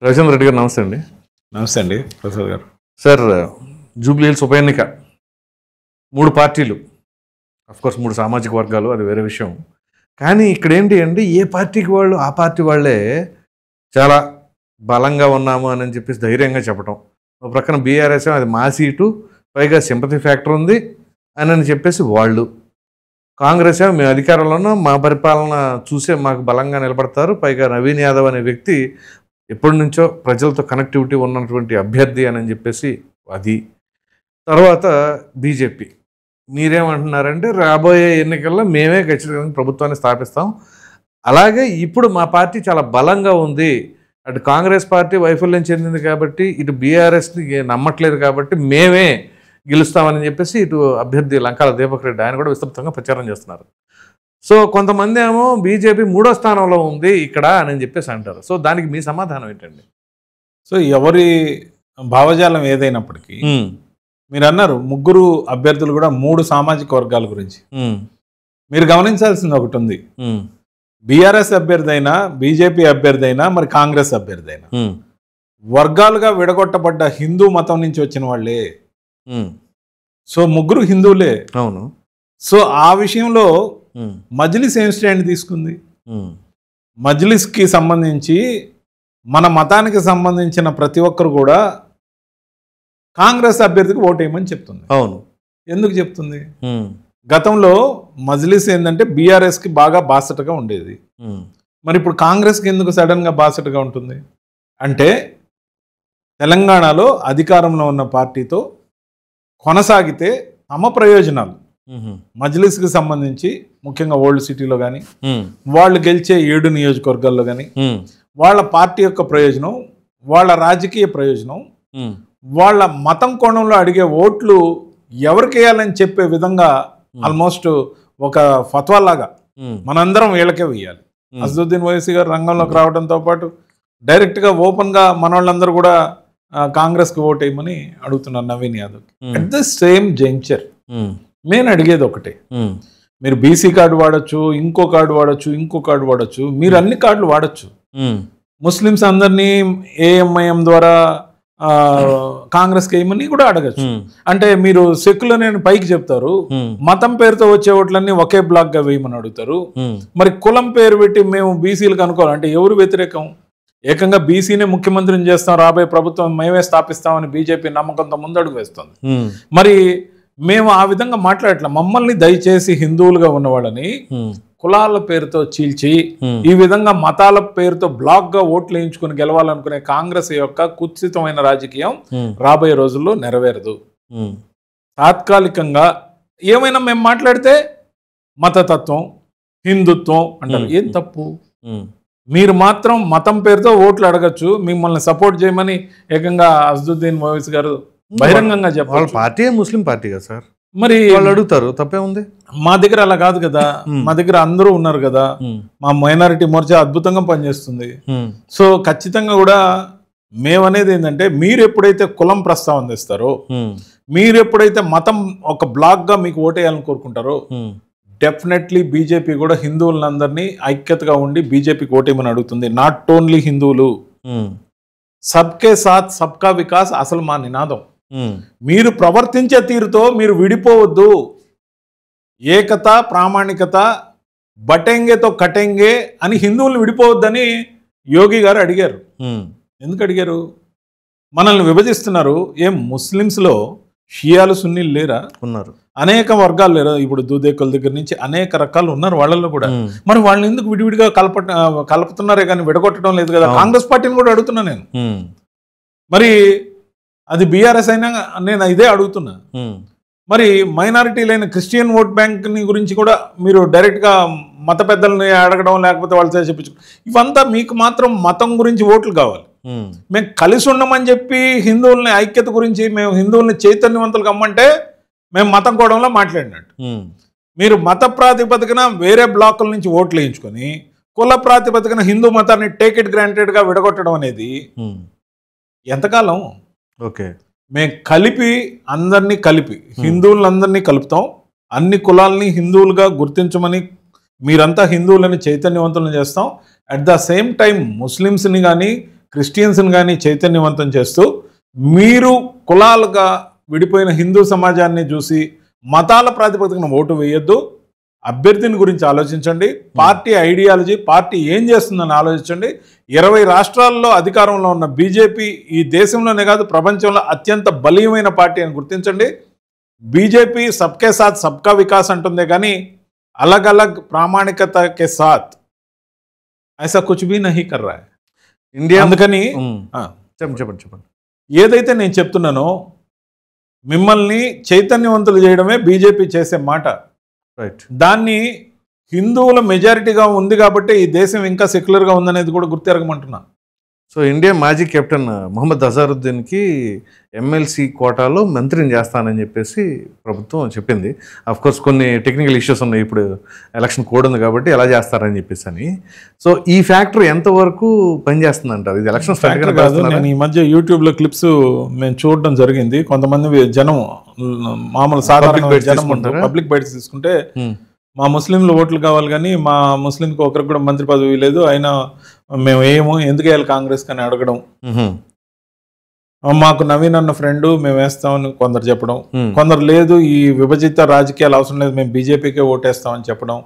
రవిచంద్ర రెడ్డి గారు నమస్తే అండి. నమస్తే అండి ప్రసాద్ గారు. సార్, జూబ్లీ హిల్స్ ఉప ఎన్నిక 3 పార్టీలు, అఫ్కోర్స్ 3 సామాజిక వర్గాలు, అది వేరే విషయం. కానీ ఇక్కడ ఏంటి అంటే ఏ పార్టీకి వాళ్ళు ఆ పార్టీ వాళ్ళే చాలా బలంగా ఉన్నాము అని చెప్పేసి ధైర్యంగా చెప్పడం. ఒక ప్రక్కన బీఆర్ఎస్ అది మా సీటు, పైగా సింపతి ఫ్యాక్టర్ ఉంది అని చెప్పేసి వాళ్ళు, కాంగ్రెస్ మేము అధికారంలో ఉన్నాం, మా పరిపాలన చూసే మాకు బలంగా నిలబడతారు, పైగా నవీన్ యాదవ్ అనే వ్యక్తి ఎప్పటి నుంచో ప్రజలతో కనెక్టివిటీ ఉన్నటువంటి అభ్యర్థి అని చెప్పేసి అది. తర్వాత బీజేపీ మీరేమంటున్నారంటే రాబోయే ఎన్నికల్లో మేమే ఖచ్చితంగా ప్రభుత్వాన్ని స్థాపిస్తాం, అలాగే ఇప్పుడు మా పార్టీ చాలా బలంగా ఉంది, అటు కాంగ్రెస్ పార్టీ వైఫల్యం చెందింది కాబట్టి ఇటు బీఆర్ఎస్ని నమ్మట్లేదు కాబట్టి మేమే గెలుస్తామని చెప్పేసి ఇటు అభ్యర్థి లంకాల దీపక్ రెడ్డి ఆయన కూడా విస్తృతంగా ప్రచారం చేస్తున్నారు. సో కొంతమంది ఏమో బీజేపీ 3వ స్థానంలో ఉంది ఇక్కడ అని చెప్పేసి అంటారు. సో దానికి మీ సమాధానం ఏంటండి? సో ఎవరి భావజాలం ఏదైనప్పటికీ మీరు అన్నారు ముగ్గురు అభ్యర్థులు కూడా 3 సామాజిక వర్గాల గురించి. మీరు గమనించాల్సింది ఒకటి ఉంది. బీఆర్ఎస్ అభ్యర్థి అయినా, బీజేపీ అభ్యర్థి అయినా, మరి కాంగ్రెస్ అభ్యర్థి అయినా వర్గాలుగా విడగొట్టబడ్డ హిందూ మతం నుంచి వచ్చిన వాళ్ళే. సో ముగ్గురు హిందువులే. అవును. సో ఆ విషయంలో మజ్లిస్ ఏం స్టాండ్ తీసుకుంది? మజ్లిస్కి సంబంధించి మన మతానికి సంబంధించిన ప్రతి ఒక్కరు కూడా కాంగ్రెస్ అభ్యర్థికి ఓటేయమని చెప్తుంది. అవును. ఎందుకు చెప్తుంది? గతంలో మజ్లిస్ ఏంటంటే బీఆర్ఎస్కి బాగా బాసటగా ఉండేది. మరి ఇప్పుడు కాంగ్రెస్కి ఎందుకు సడన్గా బాసటగా ఉంటుంది అంటే తెలంగాణలో అధికారంలో ఉన్న పార్టీతో కొనసాగితే తమ ప్రయోజనాలు మజ్లిస్కి సంబంధించి ముఖ్యంగా ఓల్డ్ సిటీలో కానీ వాళ్ళు గెలిచే 7 నియోజకవర్గాల్లో కానీ వాళ్ళ పార్టీ యొక్క ప్రయోజనం, వాళ్ళ రాజకీయ ప్రయోజనం, వాళ్ళ మతం కోణంలో అడిగే ఓట్లు ఎవరికి వేయాలని చెప్పే విధంగా ఆల్మోస్ట్ ఒక ఫత్వాలాగా మనందరం వీళ్ళకే వేయాలి. అసదుద్దీన్ ఓవైసీ గారు రంగంలోకి రావడంతో పాటు డైరెక్ట్గా ఓపెన్గా మన వాళ్ళందరూ కూడా కాంగ్రెస్కి ఓట్ వేయమని అడుగుతున్నారు Naveen Yadav. At the same juncture నేను అడిగేది ఒకటే, మీరు బీసీ కార్డు వాడచ్చు, ఇంకో కార్డు వాడచ్చు, ఇంకో కార్డు వాడచ్చు, మీరు అన్ని కార్డులు వాడచ్చు. ముస్లిమ్స్ అందరినీ ఏఎంఐఎం ద్వారా కాంగ్రెస్కి వేయమని కూడా అడగచ్చు. అంటే మీరు సెక్యులర్ అని పైకి చెప్తారు, మతం పేరుతో వచ్చే ఓట్లన్నీ ఒకే బ్లాక్ గా వేయమని అడుగుతారు. మరి కులం పేరు పెట్టి మేము బీసీలకు అనుకోవాలంటే ఎవరు వ్యతిరేకం? ఏకంగా బీసీనే ముఖ్యమంత్రిని చేస్తాం, రాబోయే ప్రభుత్వం మేమే స్థాపిస్తామని బీజేపీ నమ్మకంతో ముందడుగు వేస్తుంది. మరి మేము ఆ విధంగా మాట్లాడట్లా. మమ్మల్ని దయచేసి హిందువులుగా ఉన్న వాళ్ళని కులాల పేరుతో చీల్చి ఈ విధంగా మతాల పేరుతో బ్లాక్ గా ఓట్లు వేయించుకుని గెలవాలనుకునే కాంగ్రెస్ యొక్క కుత్సితమైన రాజకీయం రాబోయే రోజుల్లో నెరవేరదు. తాత్కాలికంగా ఏమైనా మేము మాట్లాడితే మతతత్వం, హిందుత్వం అంటారు. ఏం తప్పు? మీరు మాత్రం మతం పేరుతో ఓట్లు అడగచ్చు, మిమ్మల్ని సపోర్ట్ చేయమని ఏకంగా అసదుద్దీన్ ఓవైసీ గారు బహిరంగంగా చెప్పాలి. పార్టీ ముస్లిం పార్టీ కదా సార్, మరి వాళ్ళు అడుగుతారు, తప్పే ఉంది. మా దగ్గర అలా కాదు కదా, మా దగ్గర అందరూ ఉన్నారు కదా, మా మైనారిటీ మోర్చా అద్భుతంగా పనిచేస్తుంది. సో ఖచ్చితంగా కూడా మేమనేది ఏంటంటే మీరు ఎప్పుడైతే కులం ప్రస్తావన తెస్తారో, మీరు ఎప్పుడైతే మతం ఒక బ్లాక్ గా మీకు ఓటేయాలని కోరుకుంటారో, డెఫినెట్లీ బీజేపీ కూడా హిందువులందరినీ ఐక్యతగా ఉండి బీజేపీకి ఓటేయమని అడుగుతుంది. నాట్ ఓన్లీ హిందువులు, సబ్కే సాత్ సబ్కా వికాస్ అసలు మా నినాదం. మీరు ప్రవర్తించే తీరుతో మీరు విడిపోవద్దు. ఏకత, ప్రామాణికత, బటెంగేతో కటెంగే అని హిందువులు విడిపోవద్దని యోగి గారు అడిగారు. ఎందుకు అడిగారు? మనల్ని విభజిస్తున్నారు. ఏం ముస్లిమ్స్లో షియాలు, సున్నీలు లేరా? ఉన్నారు. అనేక వర్గాలు లేరా? ఇప్పుడు దూదేకుల దగ్గర నుంచి అనేక రకాలు ఉన్నారు వాళ్ళల్లో కూడా. మరి వాళ్ళని ఎందుకు విడివిడిగా కలుపుతున్నారే కానీ విడగొట్టడం లేదు కదా? కాంగ్రెస్ పార్టీని కూడా అడుగుతున్నా నేను. మరి అది బీఆర్ఎస్ అయినా నేను ఇదే అడుగుతున్నా. మరి మైనారిటీలైన క్రిస్టియన్ ఓట్ బ్యాంక్ గురించి కూడా మీరు డైరెక్ట్గా మత పెద్దల్ని అడగడం, లేకపోతే వాళ్ళతో చెప్పించు, ఇవంతా మీకు మాత్రం మతం గురించి ఓట్లు కావాలి. మేము కలిసి ఉండమని చెప్పి హిందువుల్ని ఐక్యత గురించి మేము హిందువుల్ని చైతన్యవంతులు కమ్మంటే మేము మతం కోవడంలో మాట్లాడినట్టు. మీరు మత ప్రాతిపదికన వేరే బ్లాకుల నుంచి ఓట్లు వేయించుకొని కుల ప్రాతిపదికన హిందూ మతాన్ని టేక్ ఇట్ గ్రాంటెడ్గా విడగొట్టడం అనేది ఎంతకాలం? ఓకే, మేము కలిపి అందరినీ కలిపి హిందువులందరినీ కలుపుతాం, అన్ని కులాలని హిందువులుగా గుర్తించమని మీరంతా హిందువులని చైతన్యవంతులను చేస్తాం. అట్ ద సేమ్ టైం ముస్లిమ్స్ని కానీ క్రిస్టియన్స్ని కానీ చైతన్యవంతం చేస్తూ మీరు కులాలుగా విడిపోయిన హిందూ సమాజాన్ని చూసి మతాల ప్రాతిపదికన ఓటు వేయొద్దు, అభ్యర్థిని గురించి ఆలోచించండి, పార్టీ ఐడియాలజీ, పార్టీ ఏం చేస్తుందని ఆలోచించండి. 20 రాష్ట్రాల్లో అధికారంలో ఉన్న బీజేపీ ఈ దేశంలోనే కాదు ప్రపంచంలో అత్యంత బలీయమైన పార్టీ అని గుర్తించండి. బీజేపీ సబ్కే సాత్ సబ్కా వికాస్ అంటుందే కానీ अलग अलग प्रामाणिकता के साथ ऐसा कुछ भी नहीं कर रहा है ఇండియా. అందుకని చెప్పండి. ఏదైతే నేను చెప్తున్నానో మిమ్మల్ని చైతన్యవంతులు చేయడమే బీజేపీ చేసే మాట. రైట్. దాన్ని హిందువుల మెజారిటీగా ఉంది కాబట్టి ఈ దేశం ఇంకా సెక్యులర్గా ఉందనేది కూడా గుర్తెరగమంటున్నా. సో ఇండియా మాజీ కెప్టెన్ మొహమ్మద్ అజారుద్దీన్కి ఎమ్మెల్సీ కోటాలో మంత్రిని చేస్తానని చెప్పేసి ప్రభుత్వం చెప్పింది. కోర్స్ కొన్ని టెక్నికల్ ఇష్యూస్ ఉన్నాయి, ఇప్పుడు ఎలక్షన్ కోడ్ ఉంది కాబట్టి ఎలా చేస్తారని చెప్పేసి అని. సో ఈ ఫ్యాక్టర్ ఎంతవరకు పనిచేస్తుంది అంటారు? ఇది ఎలక్షన్ ఫ్యాక్టర్ కాదు. నేను ఈ మధ్య యూట్యూబ్లో క్లిప్స్ మేము చూడడం జరిగింది. కొంతమంది జనం మామూలు సాధారణ జనం ఉంటారు, పబ్లిక్ బైట్స్ తీసుకుంటే మా ముస్లింలు ఓట్లు కావాలి కానీ మా ముస్లింకి ఒకరికి కూడా మంత్రి పదవి లేదు, అయినా మేము ఎందుకు వేయాలి కాంగ్రెస్ అని అడగడం. మాకు నవీన్ అన్న ఫ్రెండ్ మేము వేస్తామని కొందరు చెప్పడం, కొందరు లేదు ఈ విభజిత రాజకీయాలు అవసరం లేదు మేము బీజేపీకే ఓటేస్తామని చెప్పడం.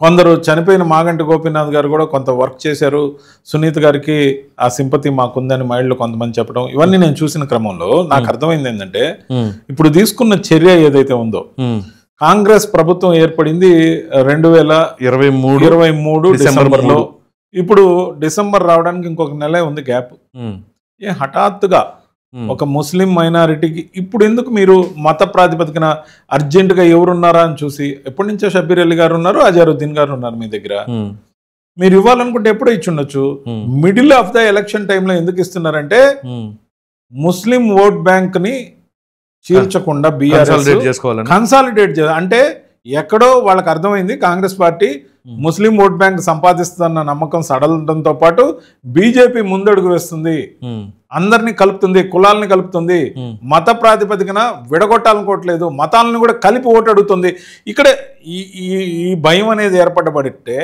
కొందరు చనిపోయిన మాగంటి గోపీనాథ్ గారు కూడా కొంత వర్క్ చేశారు, సునీత్ గారికి ఆ సింపతి మాకుందని మైండ్లో కొంతమంది చెప్పడం. ఇవన్నీ నేను చూసిన క్రమంలో నాకు అర్థమైంది ఏంటంటే ఇప్పుడు తీసుకున్న చర్య ఏదైతే ఉందో, కాంగ్రెస్ ప్రభుత్వం ఏర్పడింది 2023 డిసెంబర్లో. ఇప్పుడు డిసెంబర్ రావడానికి ఇంకొక నెల ఉంది గ్యాప్. హఠాత్తుగా ఒక ముస్లిం మైనారిటీకి ఇప్పుడు ఎందుకు మీరు మత ప్రాతిపదికన అర్జెంటుగా ఎవరున్నారా అని చూసి, ఎప్పటి నుంచో షబ్బీర్ అలీ గారు ఉన్నారు, అజారుద్దీన్ గారు ఉన్నారు మీ దగ్గర, మీరు ఇవ్వాలనుకుంటే ఎప్పుడో ఇచ్చి ఉండొచ్చు. మిడిల్ ఆఫ్ ద ఎలక్షన్ టైంలో ఎందుకు ఇస్తున్నారంటే ముస్లిం ఓట్ బ్యాంక్ ని చీల్చకుండా కన్సాలిడేట్ అంటే ఎక్కడో వాళ్ళకి అర్థమైంది Congress party Muslim vote bank సంపాదిస్తున్న నమ్మకం సడలడంతో పాటు బీజేపీ ముందడుగు వేస్తుంది, అందరినీ కలుపుతుంది, కులాలని కలుపుతుంది, మత ప్రాతిపదికన విడగొట్టాలనుకోవట్లేదు, మతాలను కూడా కలిపి ఓటు అడుగుతుంది. ఇక్కడ ఈ భయం అనేది ఏర్పడబడితే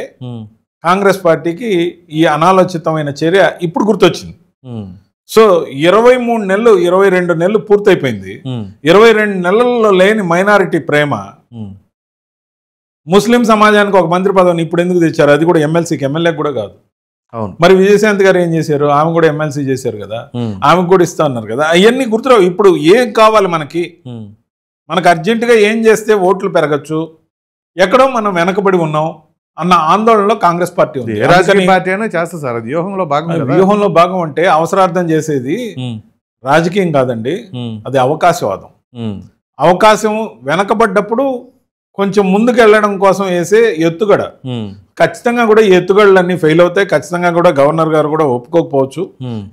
కాంగ్రెస్ పార్టీకి ఈ అనాలోచితమైన చర్య ఇప్పుడు గుర్తొచ్చింది. సో 23 నెలలు 22 నెలలు పూర్తయిపోయింది. 22 నెలల్లో లేని మైనారిటీ ప్రేమ ముస్లిం సమాజానికి ఒక మంత్రి పదవిని ఇప్పుడు ఎందుకు తెచ్చారు? అది కూడా ఎమ్మెల్సీకి, ఎమ్మెల్యే కూడా కాదు. మరి విజయశాంతి గారు ఏం చేశారు? ఆమె కూడా ఎమ్మెల్సీ చేశారు కదా, ఆమెకు కూడా ఇస్తా ఉన్నారు కదా. అవన్నీ గుర్తురావు. ఇప్పుడు ఏం కావాలి మనకు అర్జెంటుగా ఏం చేస్తే ఓట్లు పెరగచ్చు, ఎక్కడో మనం వెనకబడి ఉన్నాం అన్న ఆందోళనలో కాంగ్రెస్ పార్టీ ఉంది. పార్టీ అయినా చేస్తా సార్, అది వ్యూహంలో భాగం అంటే అవసరార్థం చేసేది రాజకీయం కాదండి, అది అవకాశవాదం. అవకాశం వెనకబడ్డప్పుడు కొంచెం ముందుకు వెళ్ళడం కోసం వేసే ఎత్తుగడ. ఖచ్చితంగా కూడా ఈ ఎత్తుగడలన్నీ ఫెయిల్ అవుతాయి. ఖచ్చితంగా కూడా గవర్నర్ గారు కూడా ఒప్పుకోకపోవచ్చు,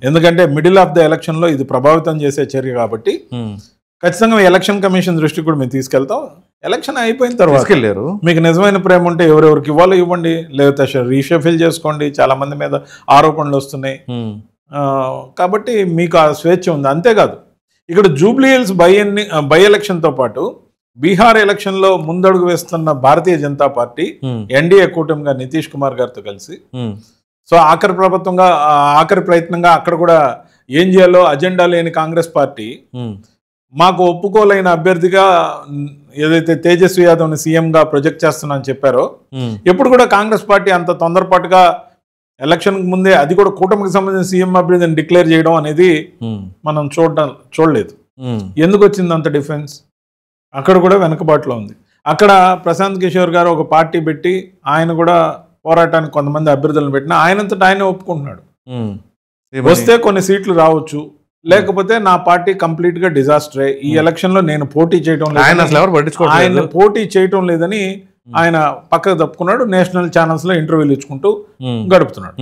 ఎందుకంటే మిడిల్ ఆఫ్ ద ఎలక్షన్ లో ఇది ప్రభావితం చేసే చర్య కాబట్టి. ఖచ్చితంగా ఎలక్షన్ కమిషన్ దృష్టికి కూడా మేము తీసుకెళ్తాం. ఎలక్షన్ అయిపోయిన తర్వాత మీకు నిజమైన ప్రేమ ఉంటే ఎవరెవరికి ఇవ్వాలో ఇవ్వండి, లేకపోతే రీషఫిల్ చేసుకోండి. చాలా మంది మీద ఆరోపణలు వస్తున్నాయి కాబట్టి మీకు ఆ స్వేచ్ఛ ఉంది. అంతేకాదు ఇక్కడ జూబ్లీ హిల్స్ బై ఎలక్షన్తో పాటు బీహార్ ఎలక్షన్లో ముందడుగు వేస్తున్న భారతీయ జనతా పార్టీ ఎన్డీఏ కూటమిగా నితీష్ కుమార్ గారితో కలిసి, సో ఆఖరి ప్రయత్నంగా అక్కడ కూడా ఏం చేయాలో అజెండా లేని కాంగ్రెస్ పార్టీ మాకు ఒప్పుకోలేని అభ్యర్థిగా ఏదైతే తేజస్వి యాదవ్ని సీఎంగా ప్రొజెక్ట్ చేస్తున్నానని చెప్పారో, ఎప్పుడు కూడా కాంగ్రెస్ పార్టీ అంత తొందరపాటుగా ఎలక్షన్కి ముందే అది కూడా కూటమికి సంబంధించిన సీఎం అభ్యర్థిని డిక్లేర్ చేయడం అనేది మనం చూడలేదు. ఎందుకు వచ్చింది అంత డిఫెన్స్? అక్కడ కూడా వెనుకబాటులో ఉంది. అక్కడ ప్రశాంత్ కిషోర్ గారు ఒక పార్టీ పెట్టి ఆయన కూడా పోరాటానికి కొంతమంది అభ్యర్థులను పెట్టినా ఆయనంతటా ఆయనే ఒప్పుకుంటున్నాడు. వస్తే కొన్ని సీట్లు రావచ్చు, లేకపోతే నా పార్టీ కంప్లీట్ గా డిజాస్టరే, ఈ ఎలక్షన్ లో నేను పోటీ చేయడం లేదు, ఆయన పోటీ చేయటం లేదని ఆయన పక్కకు తప్పుకున్నాడు. నేషనల్ ఛానల్స్ లో ఇంటర్వ్యూలు ఇచ్చుకుంటూ గడుపుతున్నాడు.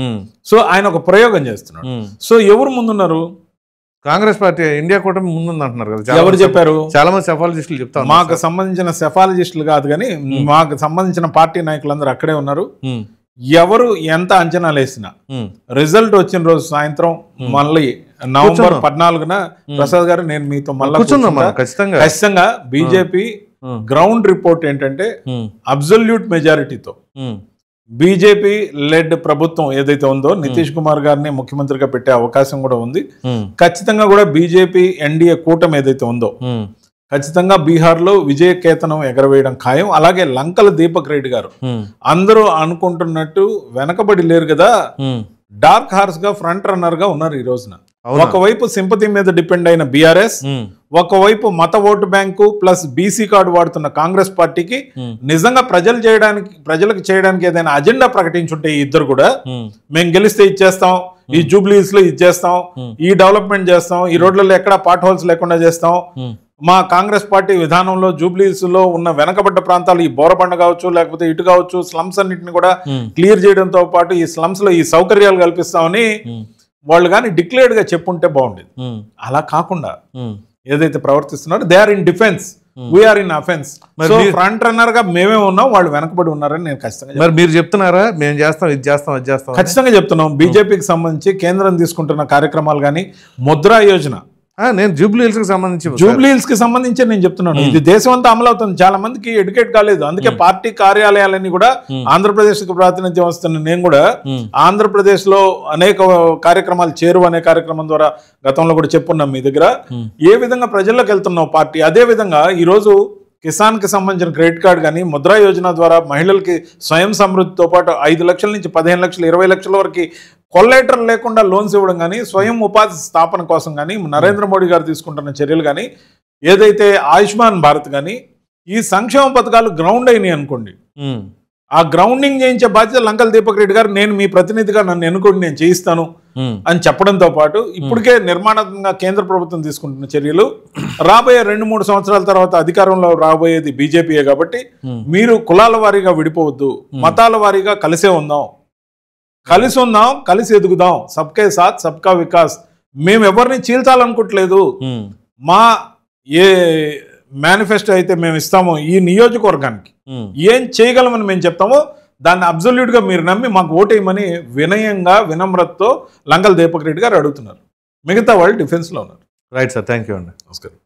సో ఆయన ఒక ప్రయోగం చేస్తున్నాడు. సో ఎవరు ముందున్నారు? కాంగ్రెస్ పార్టీ ఇండియా కూటమి ముందుంది అంటున్నారు కదా. ఎవరు చెప్పారు? చాలా మంది సెఫాలజిస్టులు చెప్తారు. మాకు సంబంధించిన సెఫాలజిస్టులు కాదు కానీ మాకు సంబంధించిన పార్టీ నాయకులందరూ అక్కడే ఉన్నారు. ఎవరు ఎంత అంచనాలు వేసినా రిజల్ట్ వచ్చిన రోజు సాయంత్రం మళ్ళీ నవంబర్ 14న ప్రసాద్ గారు నేను మీతో మళ్ళీ ఖచ్చితంగా బీజేపీ గ్రౌండ్ రిపోర్ట్ ఏంటంటే అబ్సల్యూట్ మెజారిటీతో బీజేపీ లెడ్ ప్రభుత్వం ఏదైతే ఉందో నితీష్ కుమార్ గారిని ముఖ్యమంత్రిగా పెట్టే అవకాశం కూడా ఉంది. ఖచ్చితంగా కూడా బీజేపీ ఎన్డీఏ కూటమి ఏదైతే ఉందో ఖచ్చితంగా బీహార్లో విజయకేతనం ఎగరవేయడం ఖాయం. అలాగే లంకల దీపక్ రెడ్డి గారు అందరూ అనుకుంటున్నట్టు వెనకబడి లేరు కదా, డార్క్ హార్స్ గా ఫ్రంట్ రన్నర్ గా ఉన్నారు ఈ రోజున. ఒకవైపు సింపతి మీద డిపెండ్ అయిన బీఆర్ఎస్, ఒకవైపు మత vote bank plus BC card వాడుతున్న కాంగ్రెస్ పార్టీకి నిజంగా ప్రజలకు చేయడానికి ఏదైనా అజెండా ప్రకటించుంటే ఈ ఇద్దరు కూడా మేము గెలిస్తే ఇచ్చేస్తాం, ఈ జూబ్లీస్ లో ఇచ్చేస్తాం, ఈ డెవలప్మెంట్ చేస్తాం, ఈ రోడ్లలో ఎక్కడ పాట్ హోల్స్ లేకుండా చేస్తాం, మా కాంగ్రెస్ పార్టీ విధానంలో జూబ్లీస్ లో ఉన్న వెనకబడ్డ ప్రాంతాలు ఈ బోరబండ కావచ్చు లేకపోతే ఇటు కావచ్చు స్లమ్స్ అన్నింటిని కూడా క్లియర్ చేయడంతో పాటు ఈ స్లమ్స్ లో ఈ సౌకర్యాలు కల్పిస్తామని వాళ్ళు కానీ డిక్లేర్డ్ గా చెప్పుంటే బాగుండేది. అలా కాకుండా ఏదైతే ప్రవర్తిస్తున్నారో they are in defence, we are in offence. So front runner గా మేమే ఉన్నాం, వాళ్ళు వెనకబడి ఉన్నారని నేను ఖచ్చితంగా. మరి మీరు చెప్తున్నారా మేము చేస్తాం ఇది చేస్తాం అది చేస్తాం? ఖచ్చితంగా చెప్తున్నాం. బీజేపీకి సంబంధించి కేంద్రం తీసుకుంటున్న కార్యక్రమాలు కానీ ముద్రా యోజన, నేను జూబ్లీ హిల్స్ కి సంబంధించి నేను చెప్తున్నాను, ఇది దేశం అంతా అమలు అవుతుంది. చాలా మందికి ఎడ్యుకేట్ కాలేదు, అందుకే పార్టీ కార్యాలయాలన్నీ కూడా ఆంధ్రప్రదేశ్ కి ప్రాతినిధ్యం వస్తున్న నేను కూడా ఆంధ్రప్రదేశ్ లో అనేక కార్యక్రమాలు చేరువ అనే కార్యక్రమం ద్వారా గతంలో కూడా చెప్పున్నాం మీ దగ్గర ఏ విధంగా ప్రజల్లోకి వెళ్తున్నావు పార్టీ. అదే విధంగా ఈ రోజు కిసాన్ కి సంబంధించిన క్రెడిట్ కార్డు కానీ ముద్రా యోజన ద్వారా మహిళలకి స్వయం సమృద్ధితో పాటు 5 లక్షల నుంచి 15 లక్షలు 20 లక్షల వరకు కొల్లేటర్ లేకుండా లోన్స్ ఇవ్వడం కానీ, స్వయం ఉపాధి స్థాపన కోసం కానీ నరేంద్ర మోడీ గారు తీసుకుంటున్న చర్యలు కానీ, ఏదైతే ఆయుష్మాన్ భారత్ కానీ ఈ సంక్షేమ పథకాలు గ్రౌండ్ అయినాయి అనుకోండి, ఆ గ్రౌండింగ్ చేయించే బాధ్యత లంకల దీపక్ రెడ్డి గారు నేను మీ ప్రతినిధిగా నన్ను ఎన్నుకోండి నేను చేయిస్తాను అని చెప్పడంతో పాటు ఇప్పటికే నిర్మాణాత్మకంగా కేంద్ర ప్రభుత్వం తీసుకుంటున్న చర్యలు రాబోయే 2-3 సంవత్సరాల తర్వాత అధికారంలో రాబోయేది బీజేపీయే కాబట్టి మీరు కులాల వారీగా విడిపోవద్దు, మతాల వారీగా కలిసే ఉందాం, కలిసి ఎదుగుదాం, సబ్కే సాత్ సబ్కా వికాస్. మేము ఎవరిని చీల్చాలనుకోవట్లేదు, మా ఏ మేనిఫెస్టో అయితే మేము ఇస్తామో ఈ నియోజకవర్గానికి ఏం చేయగలమని మేము చెప్తామో దాన్ని అబ్జల్యూట్ గా మీరు నమ్మి మాకు ఓటేయమని వినయంగా వినమ్రతతో లంకల దీపక్ రెడ్డి గారు అడుగుతున్నారు. మిగతా వాళ్ళు డిఫెన్స్ లో ఉన్నారు. రైట్ సార్, థ్యాంక్ యూ అండి. నమస్కారం.